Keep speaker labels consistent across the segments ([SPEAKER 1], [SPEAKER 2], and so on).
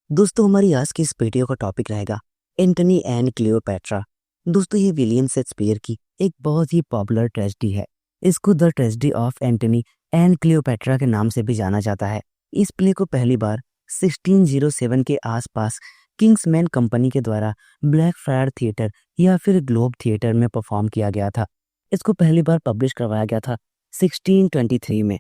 [SPEAKER 1] दोस्तों हमारी आज की इस वीडियो का टॉपिक रहेगा एंटनी एंड क्लियोपैट्रा। दोस्तों ये विलियम शेक्सपियर की एक बहुत ही पॉपुलर ट्रेजेडी है। इसको the tragedy of Antony and Cleopatra के नाम से भी जाना जाता है। इस प्ले को पहली बार 1607 के आसपास किंग्समैन कंपनी के द्वारा ब्लैक फ्रायर थिएटर या फिर ग्लोब थिएटर में परफॉर्म किया गया था। इसको पहली बार पब्लिश करवाया गया था 1623 में।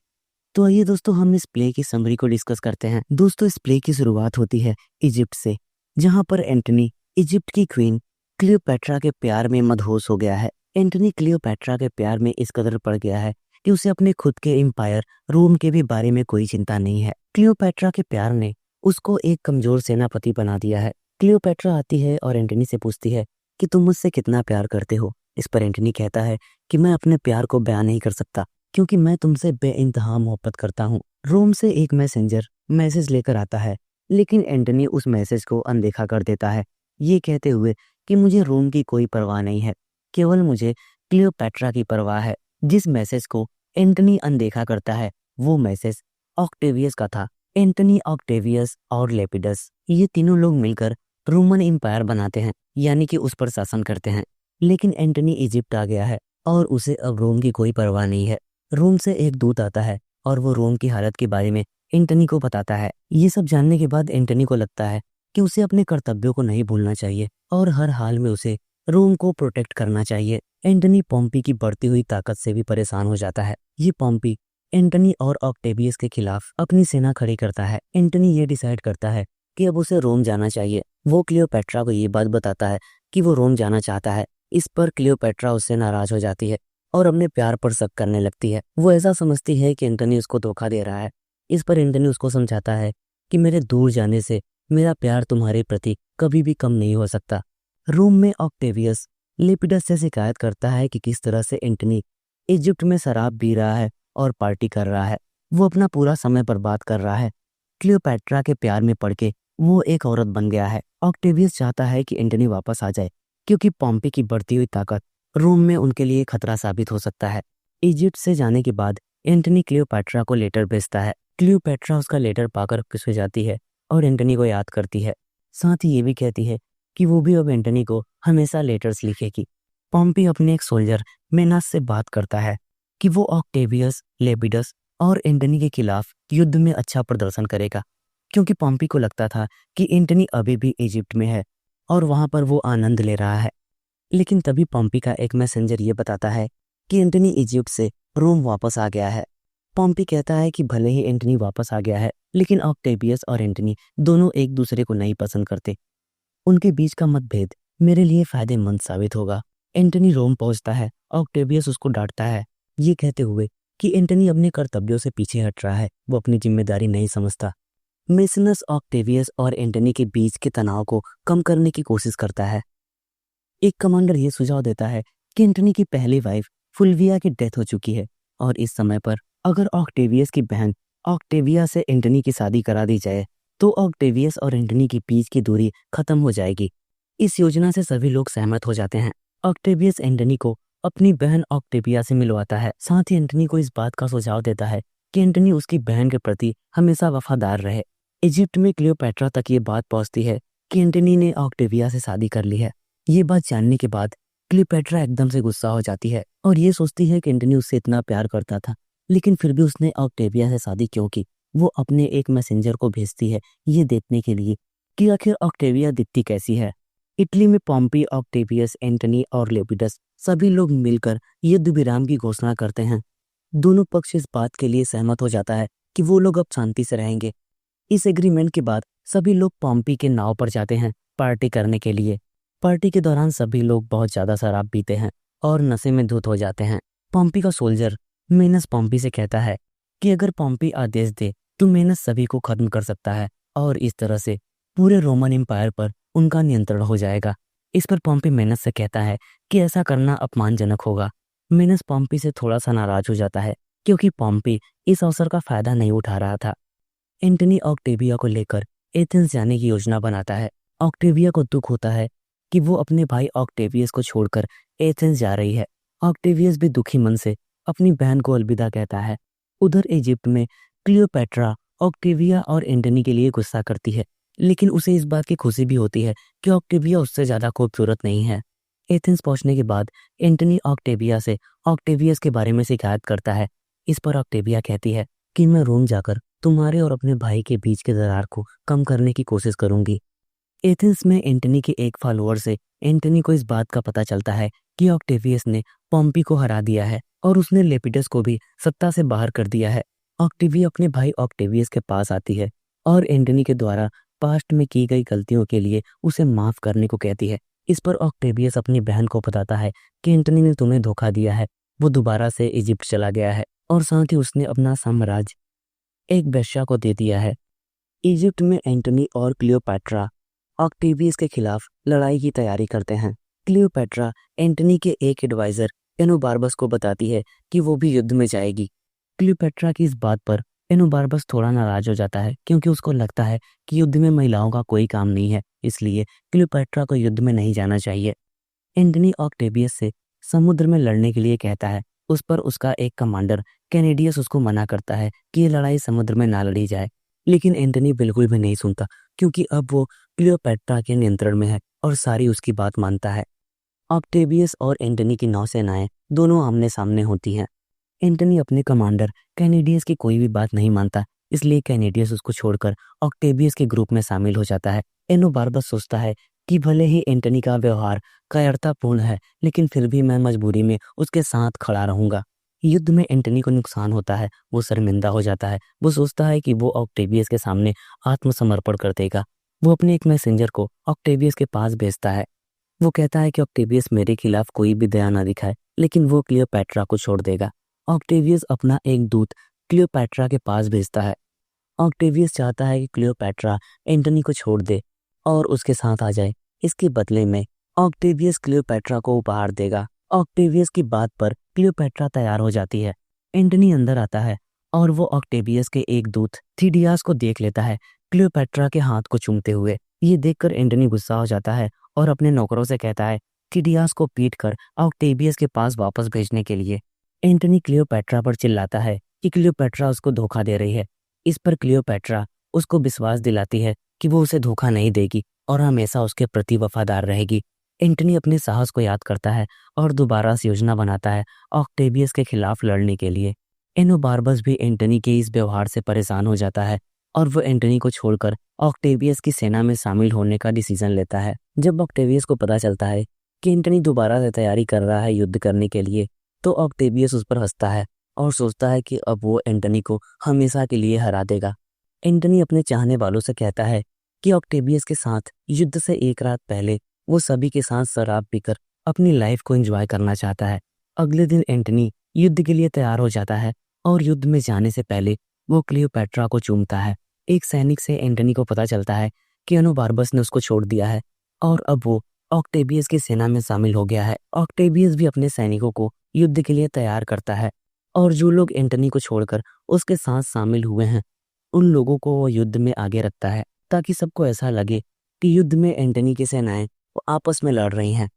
[SPEAKER 1] तो आइए दोस्तों हम इस प्ले की समरी को डिस्कस करते हैं। दोस्तों इस प्ले की शुरुआत होती है इजिप्ट से, जहां पर एंटनी इजिप्ट की क्वीन क्लियोपैट्रा के प्यार में मदहोश हो गया है। एंटनी क्लियोपैट्रा के प्यार में इस कदर पड़ गया है कि उसे अपने खुद के एम्पायर रोम के भी बारे में कोई चिंता नहीं है। क्लियोपैट्रा के प्यार ने उसको एक कमजोर सेनापति बना दिया है। क्लियोपैट्रा आती है और एंटनी से पूछती है कि तुम मुझसे कितना प्यार करते हो। इस पर एंटनी कहता है कि मैं अपने प्यार को बयान नहीं कर सकता क्योंकि मैं तुमसे बेइंतहा मोहब्बत करता हूँ। रोम से एक मैसेंजर मैसेज लेकर आता है, लेकिन एंटनी उस मैसेज को अनदेखा कर देता है, ये कहते हुए कि मुझे रोम की कोई परवाह नहीं है, केवल मुझे क्लियोपैट्रा की परवाह है। जिस मैसेज को एंटनी अनदेखा करता है वो मैसेज ऑक्टेवियस का था। एंटनी, ऑक्टेवियस और लेपिडस ये तीनों लोग मिलकर रोमन एम्पायर बनाते हैं, यानी कि उस पर शासन करते हैं। लेकिन एंटनी इजिप्ट आ गया है और उसे अब रोम की कोई परवाह नहीं है। रोम से एक दूत आता है और वो रोम की हालत के बारे में एंटनी को बताता है। ये सब जानने के बाद एंटनी को लगता है कि उसे अपने कर्तव्यों को नहीं भूलना चाहिए और हर हाल में उसे रोम को प्रोटेक्ट करना चाहिए। एंटनी पॉम्पी की बढ़ती हुई ताकत से भी परेशान हो जाता है। ये पॉम्पी एंटनी और ऑक्टेवियस के खिलाफ अपनी सेना खड़ी करता है। एंटनी ये डिसाइड करता है कि अब उसे रोम जाना चाहिए। वो क्लियोपैट्रा को ये बात बताता है कि वो रोम जाना चाहता है। इस पर क्लियोपैट्रा उससे नाराज हो जाती है और अपने प्यार पर शक करने लगती है। वो ऐसा समझती है कि एंटनी उसको धोखा दे रहा है। इस पर एंटनी उसको समझाता है कि मेरे दूर जाने से मेरा प्यार तुम्हारे प्रति कभी भी कम नहीं हो सकता। रोम में ऑक्टेवियस लेपिडस से शिकायत करता है कि किस तरह से एंटनी इजिप्ट में शराब पी रहा है और पार्टी कर रहा है। वो अपना पूरा समय बर्बाद कर रहा है। क्लियोपैट्रा के प्यार में पड़ के वो एक औरत बन गया है। ऑक्टेवियस चाहता है कि एंटनी वापस आ जाए क्योंकि पॉम्पी की बढ़ती हुई ताकत रोम में उनके लिए खतरा साबित हो सकता है। इजिप्ट से जाने के बाद एंटनी क्लियोपैट्रा को लेटर भेजता है। क्लियोपैट्रा उसका लेटर पाकर खुश हो जाती है और एंटनी को याद करती है। साथ ही ये भी कहती है कि वो भी अब एंटनी को हमेशा लेटर्स लिखेगी। पॉम्पी अपने एक सोल्जर मेनास से बात करता है कि वो ऑक्टेवियस, लेपिडस और एंटनी के खिलाफ युद्ध में अच्छा प्रदर्शन करेगा, क्योंकि पॉम्पी को लगता था कि एंटनी अभी भी इजिप्ट में है और वहां पर वो आनंद ले रहा है। लेकिन तभी पॉम्पी का एक मैसेंजर ये बताता है कि एंटनी इजिप्ट से रोम वापस आ गया है। पॉम्पी कहता है कि भले ही एंटनी वापस आ गया है, लेकिन ऑक्टेवियस और एंटनी दोनों एक दूसरे को नहीं पसंद करते। उनके बीच का मतभेद मेरे लिए फायदेमंद साबित होगा। एंटनी रोम पहुंचता है। ऑक्टेवियस उसको डांटता है, ये कहते हुए कि एंटनी अपने कर्तव्यों से पीछे हट रहा है, वो अपनी जिम्मेदारी नहीं समझता। मेसिनस ऑक्टेवियस और एंटनी के बीच के तनाव को कम करने की कोशिश करता है। एक कमांडर ये सुझाव देता है कि एंटनी की पहली वाइफ फुल्विया की डेथ हो चुकी है और इस समय पर अगर ऑक्टेवियस की बहन ऑक्टेविया से एंटनी की शादी करा दी जाए तो ऑक्टेवियस और एंटनी के बीच की दूरी खत्म हो जाएगी। इस योजना से सभी लोग सहमत हो जाते हैं। ऑक्टेवियस एंटनी को अपनी बहन ऑक्टेविया से मिलवाता है। साथ ही एंटनी को इस बात का सुझाव देता है कि एंटनी उसकी बहन के प्रति हमेशा वफादार रहे। इजिप्ट में क्लियोपैट्रा तक ये बात पहुंचती है कि एंटनी ने ऑक्टेविया से शादी कर ली है। ये बात जानने के बाद क्लियोपैट्रा एकदम से गुस्सा हो जाती है और ये सोचती है कि एंटनी उससे इतना प्यार करता था, लेकिन फिर भी उसने ऑक्टेविया से शादी क्यों की। वो अपने एक मैसेंजर को भेजती है ये देखने के लिए कि आखिर ऑक्टेविया दिखती कैसी है। इटली में पॉम्पी, ऑक्टेवियस, एंटनी और लेपिडस सभी लोग मिलकर युद्ध विराम की घोषणा करते हैं। दोनों पक्ष इस बात के लिए सहमत हो जाता है कि वो लोग अब शांति से रहेंगे। इस एग्रीमेंट के बाद सभी लोग पॉम्पी के नाव पर जाते हैं पार्टी करने के लिए। पार्टी के दौरान सभी लोग बहुत ज्यादा शराब पीते हैं और नशे में धुत हो जाते हैं। पॉम्पी का सोल्जर मेनस पॉम्पी से कहता है कि अगर पॉम्पी आदेश दे तो मेनस सभी को खत्म कर सकता है और इस तरह से पूरे रोमन एम्पायर पर उनका नियंत्रण हो जाएगा। इस पर पॉम्पी मेनस से कहता है कि ऐसा करना अपमानजनक होगा। मेनस पॉम्पी से थोड़ा सा नाराज हो जाता है क्योंकि पॉम्पी इस अवसर का फायदा नहीं उठा रहा था। एंटनी ऑक्टेविया को लेकर एथेंस जाने की योजना बनाता है। ऑक्टेविया को दुख होता है कि वो अपने भाई ऑक्टेवियस को छोड़कर एथेंस जा रही है। ऑक्टेवियस भी दुखी मन से अपनी बहन को अलविदा कहता है। उधर इजिप्ट में क्लियोपैट्रा ऑक्टेविया और एंटनी के लिए गुस्सा करती है लेकिन उसे इस बात की खुशी भी होती है कि ऑक्टेविया उससे ज़्यादा खूबसूरत नहीं है। एथेंस पहुंचने के बाद एंटनी ऑक्टेविया से ऑक्टेवियस के बारे में शिकायत करता है। इस पर ऑक्टेविया कहती है कि मैं रोम जाकर तुम्हारे और अपने भाई के बीच के दरार को कम करने की कोशिश करूंगी। एथेंस में एंटनी के एक फॉलोअर से एंटनी को इस बात का पता चलता है कि ऑक्टेवियस ने पॉम्पी को हरा दिया है और उसने लेपिडस को भी सत्ता से बाहर कर दिया है। ऑक्टेविया अपने भाई ऑक्टेवियस के पास आती है और एंटनी के द्वारा पास्ट में की गई गलतियों के लिए उसे माफ करने को कहती है। इस पर ऑक्टेवियस अपनी बहन को बताता है कि एंटनी ने तुम्हें धोखा दिया है, वो दोबारा से इजिप्ट चला गया है और साथ ही उसने अपना साम्राज्य एक वेश्या को दे दिया है। इजिप्ट में एंटनी और क्लियोपैट्रा ऑक्टेवियस के खिलाफ लड़ाई की तैयारी करते हैं। क्लियोपैट्रा एंटनी के एक एडवाइजर एनोबार्बस को बताती है कि वो भी युद्ध में जाएगी। क्लियोपैट्रा की इस बात पर एनोबार्बस थोड़ा नाराज हो जाता है क्योंकि उसको लगता है कि युद्ध में महिलाओं का कोई काम नहीं है, इसलिए क्लियोपैट्रा को युद्ध में नहीं जाना चाहिए। एंटनी ऑक्टेवियस से समुद्र में लड़ने के लिए कहता है। उस पर उसका एक कमांडर कैनेडियस उसको मना करता है कि ये लड़ाई समुद्र में ना लड़ी जाए, लेकिन एंटनी बिल्कुल भी नहीं सुनता क्योंकि अब वो क्लियोपैट्रा के नियंत्रण में है और सारी उसकी बात मानता है। ऑक्टेवियस और एंटनी की नौसेनाएं दोनों आमने सामने होती हैं। एंटनी अपने कमांडर कैनेडियस की कोई भी बात नहीं मानता, इसलिए कैनेडियस उसको छोड़कर ऑक्टेवियस के ग्रुप में शामिल हो जाता है। एनोबार्बस सोचता है कि भले ही एंटनी का व्यवहार कायरतापूर्ण है, लेकिन फिर भी मैं मजबूरी में उसके साथ खड़ा रहूंगा। युद्ध में एंटनी को नुकसान होता है, वो शर्मिंदा हो जाता है। वो सोचता है कि वो ऑक्टेवियस के सामने आत्मसमर्पण कर देगा। वो अपने एक मैसेंजर को ऑक्टेवियस के पास भेजता है। वो कहता है कि ऑक्टेवियस मेरे खिलाफ कोई भी दया ना दिखाए, लेकिन वो क्लियोपैट्रा को छोड़ देगा। ऑक्टेवियस अपना एक दूत क्लियोपैट्रा के पास भेजता है। ऑक्टेवियस चाहता है कि क्लियोपैट्रा एंटनी को छोड़ दे और उसके साथ आ जाए। इसके बदले में ऑक्टेवियस क्लियोपैट्रा को उपहार देगा। ऑक्टेवियस की बात पर क्लियोपैट्रा तैयार हो जाती है। एंटनी अंदर आता है और वो ऑक्टेवियस के एक दूत थीडियास को देख लेता है क्लियोपैट्रा के हाथ को चूमते हुए। ये देखकर एंटनी गुस्सा हो जाता है और अपने नौकरों से कहता है थीडियास को पीट कर ऑक्टेवियस के पास वापस भेजने के लिए। एंटनी क्लियोपैट्रा पर चिल्लाता है कि क्लियोपैट्रा उसको धोखा दे रही है। इस पर क्लियोपैट्रा उसको विश्वास दिलाती है कि वो उसे धोखा नहीं देगी और हमेशा उसके प्रति वफादार रहेगी। एंटनी अपने साहस को याद करता है और दोबारा से योजना बनाता है ऑक्टेवियस के खिलाफ लड़ने के लिए। एनोबार्बस भी एंटनी के इस व्यवहार से परेशान हो जाता है और वो एंटनी को छोड़कर ऑक्टेवियस की सेना में शामिल होने का डिसीजन लेता है। जब ऑक्टेवियस को पता चलता है कि एंटनी दोबारा से तैयारी कर रहा है युद्ध करने के लिए, तो ऑक्टेवियस उस पर हंसता है और सोचता है कि अब वो एंटनी को हमेशा के लिए हरा देगा। एंटनी अपने चाहने वालों से कहता है कि ऑक्टेवियस के साथ युद्ध से एक रात पहले वो सभी के साथ शराब पीकर अपनी लाइफ को एंजॉय करना चाहता है। अगले दिन एंटनी युद्ध के लिए तैयार हो जाता है और युद्ध में जाने से पहले वो क्लियोपैट्रा को चूमता है। एक सैनिक से एंटनी को पता चलता है कि एनोबार्बस ने उसको छोड़ दिया है और अब वो ऑक्टेवियस की सेना में शामिल हो गया है। ऑक्टेवियस भी अपने सैनिकों को युद्ध के लिए तैयार करता है और जो लोग एंटनी को छोड़कर उसके साथ शामिल हुए हैं, उन लोगों को वो युद्ध में आगे रखता है ताकि सबको ऐसा लगे कि युद्ध में एंटनी की सेनाएं वो आपस में लड़ रही हैं।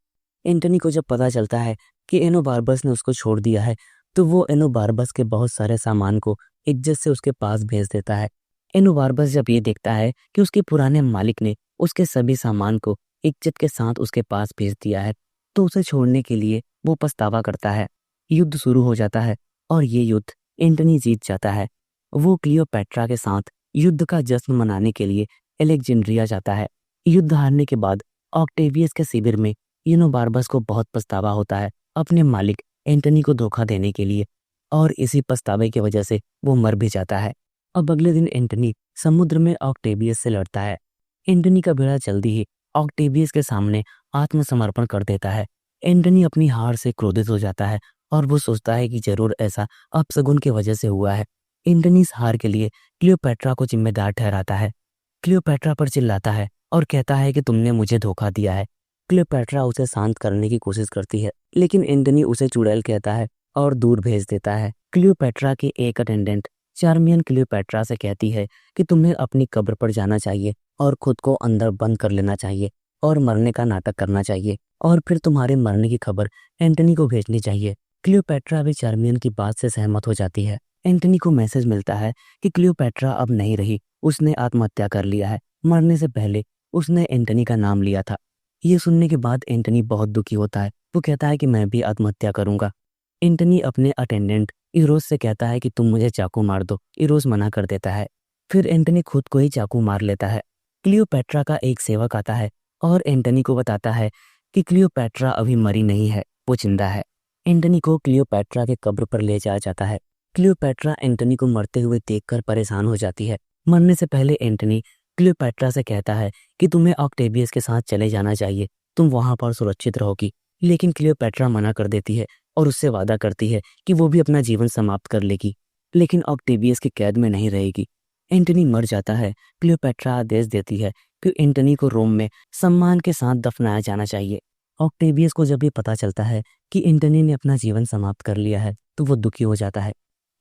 [SPEAKER 1] एंटनी को जब पता चलता है कि एनोबार्बस ने उसको छोड़ दिया है, तो वो एनोबार्बस के बहुत सारे सामान को इज्जत से उसके पास भेज देता है। एनोबार्बस जब ये देखता है कि उसके पुराने मालिक ने उसके सभी सामान को इज्जत के साथ उसके पास भेज दिया है, तो उसे छोड़ने के लिए वो पछतावा करता है। युद्ध शुरू हो जाता है और ये युद्ध एंटनी जीत जाता है। वो क्लियोपैट्रा के साथ युद्ध का जश्न मनाने के लिए एलेक्जेंड्रिया जाता है। युद्ध हारने के बाद ऑक्टेवियस के शिविर में एनोबार्बस को बहुत पछतावा होता है अपने मालिक एंटनी को धोखा देने के लिए, और इसी पछतावे की वजह से वो मर भी जाता है। अब अगले दिन एंटनी समुद्र में ऑक्टेवियस से लड़ता है। एंटनी का बेड़ा जल्दी ही ऑक्टेवियस के सामने आत्मसमर्पण कर देता है। एंटनी अपनी हार से क्रोधित हो जाता है और वो सोचता है कि जरूर ऐसा अपशगुन की वजह से हुआ है। एंटनी इस हार के लिए क्लियोपैट्रा को जिम्मेदार ठहराता है। क्लियोपैट्रा पर चिल्लाता है और कहता है कि तुमने मुझे धोखा दिया है। क्लियोपैट्रा उसे शांत करने की कोशिश करती है, लेकिन एंटनी उसे चुड़ैल कहता है और दूर भेज देता है। क्लियोपैट्रा की एक अटेंडेंट चार्मियन क्लियोपैट्रा से कहती है कि तुम्हें अपनी कब्र पर जाना चाहिए और खुद को अंदर बंद कर लेना चाहिए और मरने का नाटक करना चाहिए, और फिर तुम्हारे मरने की खबर एंटनी को भेजनी चाहिए। क्लियोपैट्रा भी चार्मियन की बात से सहमत हो जाती है। एंटनी को मैसेज मिलता है कि क्लियोपैट्रा अब नहीं रही, उसने आत्महत्या कर लिया है। मरने से पहले उसने एंटनी का नाम लिया था। ये सुनने के बाद एंटनी बहुत दुखी होता है। वो कहता है कि मैं भी आत्महत्या करूंगा। एंटनी अपने अटेंडेंट इरोस से कहता है कि तुम मुझे चाकू मार दो। इरोस मना कर देता है। फिर एंटनी खुद को ही चाकू मार लेता है। क्लियोपैट्रा का एक सेवक आता है और एंटनी को बताता है कि क्लियोपैट्रा अभी मरी नहीं है, वो जिंदा है। एंटनी को क्लियोपैट्रा के कब्र पर ले जाया जाता है। क्लियोपैट्रा एंटनी को मरते हुए देखकर परेशान हो जाती है। मरने से पहले एंटनी क्लियोपैट्रा से कहता है कि तुम्हें ऑक्टेवियस के साथ चले जाना चाहिए, तुम वहां पर सुरक्षित रहोगी। लेकिन क्लियोपैट्रा मना कर देती है और उससे वादा करती है कि वो भी अपना जीवन समाप्त कर लेगी, लेकिन ऑक्टेवियस की कैद में नहीं रहेगी। एंटनी मर जाता है। क्लियोपैट्रा आदेश देती है कि एंटनी को रोम में सम्मान के साथ दफनाया जाना चाहिए। ऑक्टेवियस को जब ये पता चलता है कि एंटनी ने अपना जीवन समाप्त कर लिया है तो वो दुखी हो जाता है,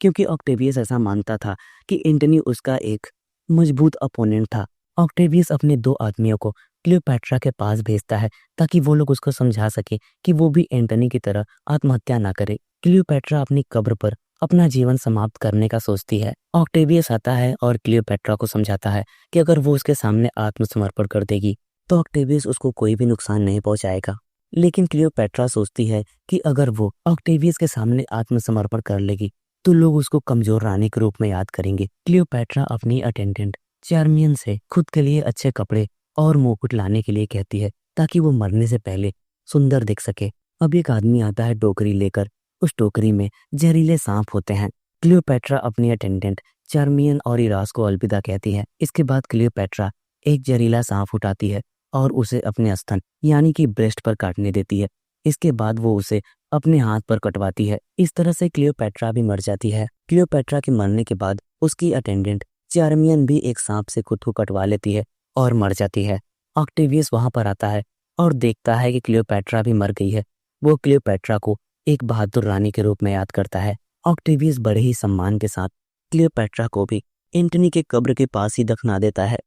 [SPEAKER 1] क्योंकि ऑक्टेवियस ऐसा मानता था कि एंटनी उसका एक मजबूत अपोनेंट था। ऑक्टेवियस अपने 2 आदमियों को क्लियोपैट्रा के पास भेजता है ताकि वो लोग उसको समझा सके कि वो भी एंटनी की तरह आत्महत्या ना करे। क्लियोपैट्रा अपनी कब्र पर अपना जीवन समाप्त करने का सोचती है। ऑक्टेवियस आता है और क्लियोपैट्रा को समझाता है कि अगर वो उसके सामने आत्मसमर्पण कर देगी तो ऑक्टेवियस उसको कोई भी नुकसान नहीं पहुंचाएगा। लेकिन क्लियोपैट्रा सोचती है कि अगर वो ऑक्टेवियस के सामने आत्मसमर्पण कर लेगी तो लोग उसको कमजोर रानी के रूप में याद करेंगे। क्लियोपैट्रा अपनी अटेंडेंट चार्मियन से खुद के लिए अच्छे कपड़े और मुकुट लाने के लिए कहती है ताकि वो मरने से पहले सुंदर दिख सके। अब एक आदमी आता है टोकरी लेकर। उस टोकरी में जहरीले सांप होते हैं। क्लियोपैट्रा अपनी अटेंडेंट चार्मियन और इरास को अलविदा कहती है। इसके बाद क्लियोपैट्रा एक जहरीला सांप उठाती है और उसे अपने स्तन यानी कि ब्रेस्ट पर काटने देती है। इसके बाद वो उसे अपने हाथ पर कटवाती है। इस तरह से क्लियोपैट्रा भी मर जाती है। क्लियोपैट्रा के मरने के बाद उसकी अटेंडेंट चार्मियन भी एक सांप से खुद को कटवा लेती है और मर जाती है। ऑक्टेवियस वहां पर आता है और देखता है कि क्लियोपैट्रा भी मर गई है। वो क्लियोपैट्रा को एक बहादुर रानी के रूप में याद करता है। ऑक्टेवियस बड़े ही सम्मान के साथ क्लियोपैट्रा को भी एंटनी के कब्र के पास ही दफना देता है।